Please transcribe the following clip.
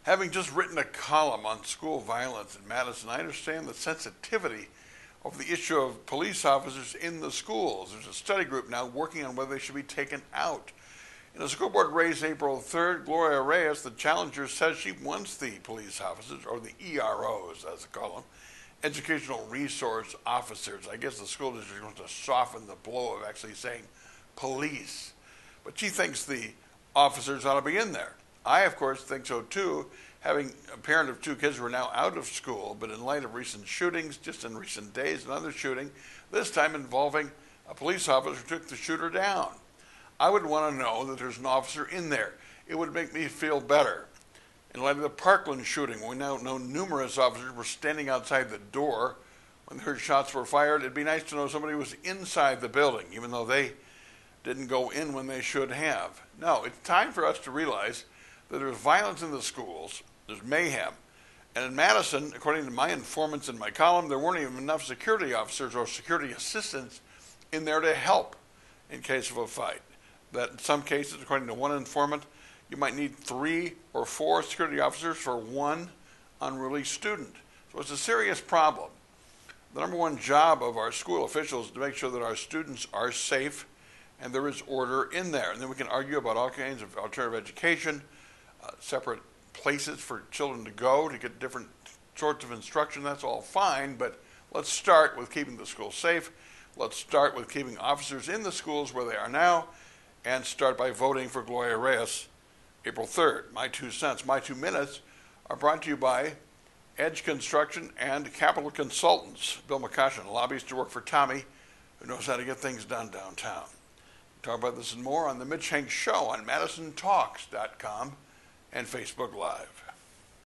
Having just written a column on school violence in Madison, I understand the sensitivity of the issue of police officers in the schools. There's a study group now working on whether they should be taken out. In a school board race April 3rd, Gloria Reyes, the challenger, says she wants the police officers, or the EROs as they call them, educational resource officers. I guess the school district wants to soften the blow of actually saying police. But she thinks the officers ought to be in there. I, of course, think so too, having a parent of two kids who are now out of school, but in light of recent shootings, just in recent days, another shooting, this time involving a police officer who took the shooter down. I would want to know that there's an officer in there. It would make me feel better. In light of the Parkland shooting, we now know numerous officers were standing outside the door when they heard shots were fired. It'd be nice to know somebody was inside the building, even though they didn't go in when they should have. No, it's time for us to realize that there's violence in the schools, there's mayhem. And in Madison, according to my informants in my column, there weren't even enough security officers or security assistants in there to help in case of a fight. That in some cases, according to one informant, you might need 3 or 4 security officers for one unruly student. So it's a serious problem. The number one job of our school officials is to make sure that our students are safe and there is order in there. And then we can argue about all kinds of alternative education, separate places for children to go to get different sorts of instruction. That's all fine, but let's start with keeping the schools safe. Let's start with keeping officers in the schools where they are now, and start by voting for Gloria Reyes April 3rd. My 2 cents, my 2 minutes are brought to you by Edge Construction and Capital Consultants. Bill McCoshen lobbies to work for Tommy, who knows how to get things done downtown. Talk about this and more on the Mitch Henck Show on madison.com and Facebook Live.